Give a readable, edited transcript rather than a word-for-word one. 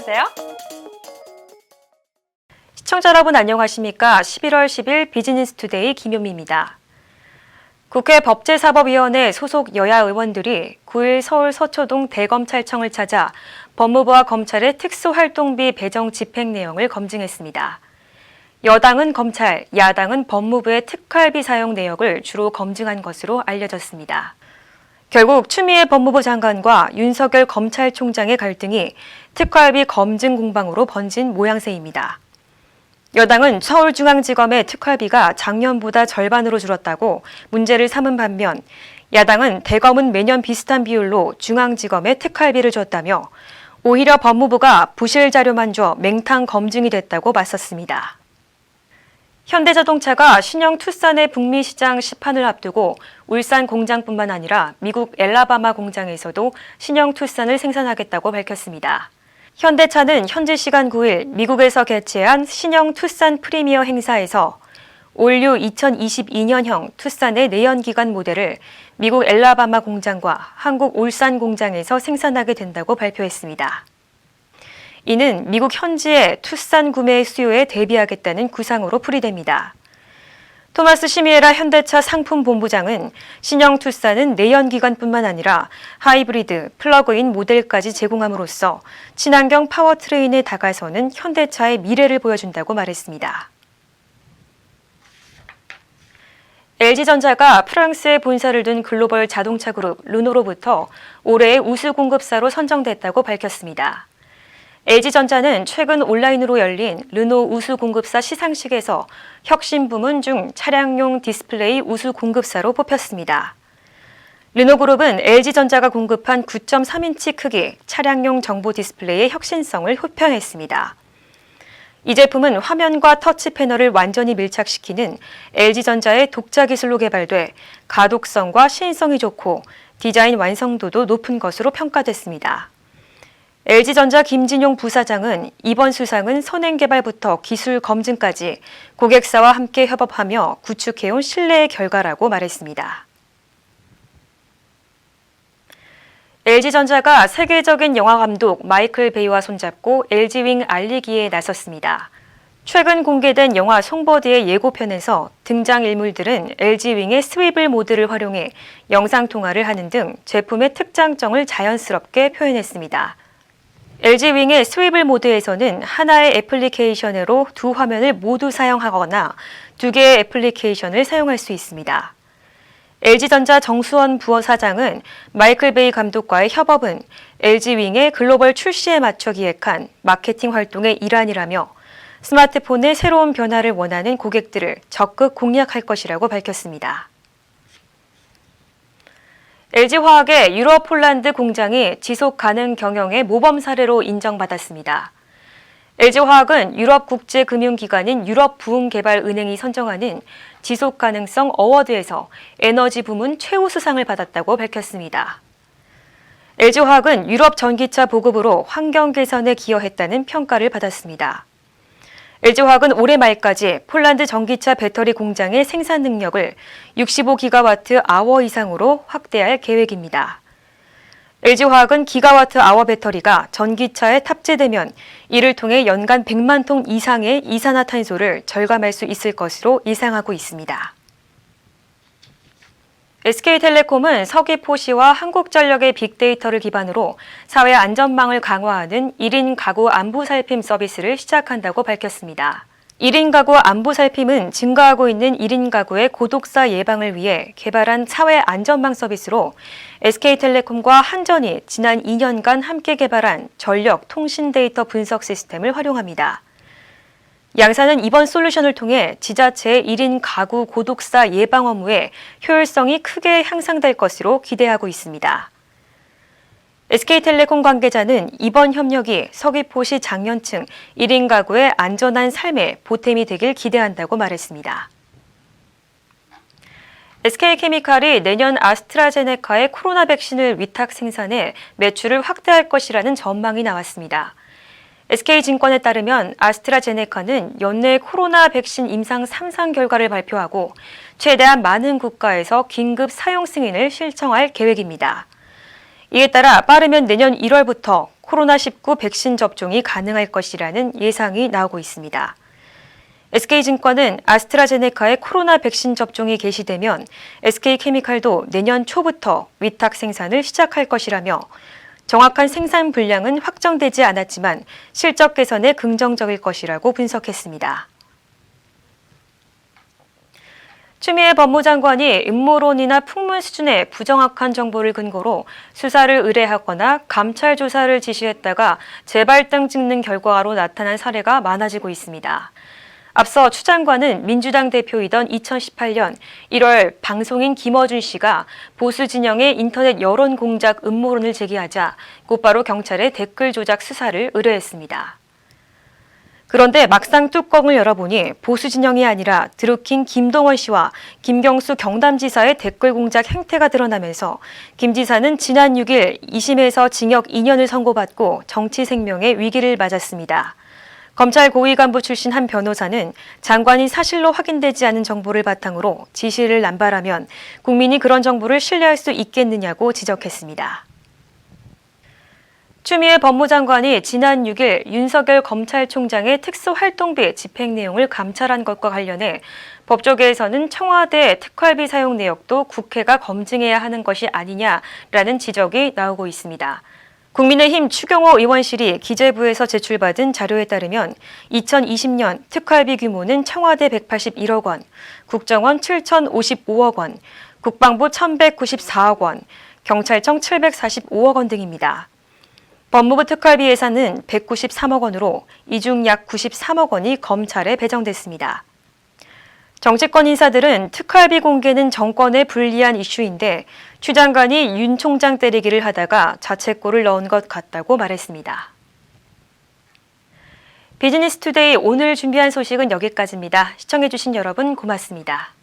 보세요. 시청자 여러분 안녕하십니까? 11월 10일 비즈니스투데이 김효미입니다. 국회 법제사법위원회 소속 여야 의원들이 9일 서울 서초동 대검찰청을 찾아 법무부와 검찰의 특수활동비 배정 집행 내용을 검증했습니다. 여당은 검찰, 야당은 법무부의 특활비 사용 내역을 주로 검증한 것으로 알려졌습니다. 결국 추미애 법무부 장관과 윤석열 검찰총장의 갈등이 특활비 검증 공방으로 번진 모양새입니다. 여당은 서울중앙지검의 특활비가 작년보다 절반으로 줄었다고 문제를 삼은 반면 야당은 대검은 매년 비슷한 비율로 중앙지검에 특활비를 줬다며 오히려 법무부가 부실 자료만 줘 맹탕 검증이 됐다고 맞섰습니다. 현대자동차가 신형 투싼의 북미 시장 시판을 앞두고 울산 공장뿐만 아니라 미국 엘라바마 공장에서도 신형 투싼을 생산하겠다고 밝혔습니다. 현대차는 현지 시간 9일 미국에서 개최한 신형 투싼 프리미어 행사에서 올류 2022년형 투싼의 내연기관 모델을 미국 엘라바마 공장과 한국 울산 공장에서 생산하게 된다고 발표했습니다. 이는 미국 현지의 투싼 구매 수요에 대비하겠다는 구상으로 풀이됩니다. 토마스 시미에라 현대차 상품본부장은 신형 투싼은 내연기관뿐만 아니라 하이브리드, 플러그인 모델까지 제공함으로써 친환경 파워트레인에 다가서는 현대차의 미래를 보여준다고 말했습니다. LG전자가 프랑스에 본사를 둔 글로벌 자동차 그룹 르노로부터 올해의 우수 공급사로 선정됐다고 밝혔습니다. LG전자는 최근 온라인으로 열린 르노 우수 공급사 시상식에서 혁신 부문 중 차량용 디스플레이 우수 공급사로 뽑혔습니다. 르노그룹은 LG전자가 공급한 9.3인치 크기 차량용 정보 디스플레이의 혁신성을 호평했습니다. 이 제품은 화면과 터치 패널을 완전히 밀착시키는 LG전자의 독자 기술로 개발돼 가독성과 시인성이 좋고 디자인 완성도도 높은 것으로 평가됐습니다. LG전자 김진용 부사장은 이번 수상은 선행 개발부터 기술 검증까지 고객사와 함께 협업하며 구축해온 신뢰의 결과라고 말했습니다. LG전자가 세계적인 영화 감독 마이클 베이와 손잡고 LG윙 알리기에 나섰습니다. 최근 공개된 영화 송버드의 예고편에서 등장인물들은 LG윙의 스위블 모드를 활용해 영상통화를 하는 등 제품의 특장점을 자연스럽게 표현했습니다. LG윙의 스위블 모드에서는 하나의 애플리케이션으로 두 화면을 모두 사용하거나 두 개의 애플리케이션을 사용할 수 있습니다. LG전자 정수원 부사장은 마이클 베이 감독과의 협업은 LG윙의 글로벌 출시에 맞춰 기획한 마케팅 활동의 일환이라며 스마트폰의 새로운 변화를 원하는 고객들을 적극 공략할 것이라고 밝혔습니다. LG화학의 유럽 폴란드 공장이 지속 가능 경영의 모범 사례로 인정받았습니다. LG화학은 유럽 국제금융기관인 유럽부흥개발은행이 선정하는 지속가능성 어워드에서 에너지 부문 최우수상을 받았다고 밝혔습니다. LG화학은 유럽 전기차 보급으로 환경 개선에 기여했다는 평가를 받았습니다. LG화학은 올해 말까지 폴란드 전기차 배터리 공장의 생산 능력을 65기가와트/아워 이상으로 확대할 계획입니다. LG화학은 기가와트/아워 배터리가 전기차에 탑재되면 이를 통해 연간 100만 톤 이상의 이산화탄소를 절감할 수 있을 것으로 예상하고 있습니다. SK텔레콤은 서귀포시와 한국전력의 빅데이터를 기반으로 사회 안전망을 강화하는 1인 가구 안부 살핌 서비스를 시작한다고 밝혔습니다. 1인 가구 안부 살핌은 증가하고 있는 1인 가구의 고독사 예방을 위해 개발한 사회 안전망 서비스로 SK텔레콤과 한전이 지난 2년간 함께 개발한 전력 통신 데이터 분석 시스템을 활용합니다. 양사는 이번 솔루션을 통해 지자체의 1인 가구 고독사 예방 업무의 효율성이 크게 향상될 것으로 기대하고 있습니다. SK텔레콤 관계자는 이번 협력이 서귀포시 장년층 1인 가구의 안전한 삶에 보탬이 되길 기대한다고 말했습니다. SK케미칼이 내년 아스트라제네카의 코로나 백신을 위탁 생산해 매출을 확대할 것이라는 전망이 나왔습니다. SK증권에 따르면 아스트라제네카는 연내 코로나 백신 임상 3상 결과를 발표하고 최대한 많은 국가에서 긴급 사용 승인을 신청할 계획입니다. 이에 따라 빠르면 내년 1월부터 코로나19 백신 접종이 가능할 것이라는 예상이 나오고 있습니다. SK증권은 아스트라제네카의 코로나 백신 접종이 개시되면 SK케미칼도 내년 초부터 위탁 생산을 시작할 것이라며 정확한 생산 분량은 확정되지 않았지만 실적 개선에 긍정적일 것이라고 분석했습니다. 추미애 법무장관이 음모론이나 풍문 수준의 부정확한 정보를 근거로 수사를 의뢰하거나 감찰 조사를 지시했다가 재발등 찍는 결과로 나타난 사례가 많아지고 있습니다. 앞서 추 장관은 민주당 대표이던 2018년 1월 방송인 김어준 씨가 보수 진영의 인터넷 여론 공작 음모론을 제기하자 곧바로 경찰에 댓글 조작 수사를 의뢰했습니다. 그런데 막상 뚜껑을 열어보니 보수 진영이 아니라 드루킹 김동원 씨와 김경수 경남지사의 댓글 공작 행태가 드러나면서 김 지사는 지난 6일 2심에서 징역 2년을 선고받고 정치 생명의 위기를 맞았습니다. 검찰 고위 간부 출신 한 변호사는 장관이 사실로 확인되지 않은 정보를 바탕으로 지시를 남발하면 국민이 그런 정보를 신뢰할 수 있겠느냐고 지적했습니다. 추미애 법무장관이 지난 6일 윤석열 검찰총장의 특수활동비 집행 내용을 감찰한 것과 관련해 법조계에서는 청와대 특활비 사용 내역도 국회가 검증해야 하는 것이 아니냐라는 지적이 나오고 있습니다. 국민의힘 추경호 의원실이 기재부에서 제출받은 자료에 따르면 2020년 특활비 규모는 청와대 181억 원, 국정원 7,055억 원, 국방부 1,194억 원, 경찰청 745억 원 등입니다. 법무부 특활비 예산은 193억 원으로 이 중 약 93억 원이 검찰에 배정됐습니다. 정치권 인사들은 특활비 공개는 정권에 불리한 이슈인데 추 장관이 윤 총장 때리기를 하다가 자책골을 넣은 것 같다고 말했습니다. 비즈니스투데이 오늘 준비한 소식은 여기까지입니다. 시청해주신 여러분 고맙습니다.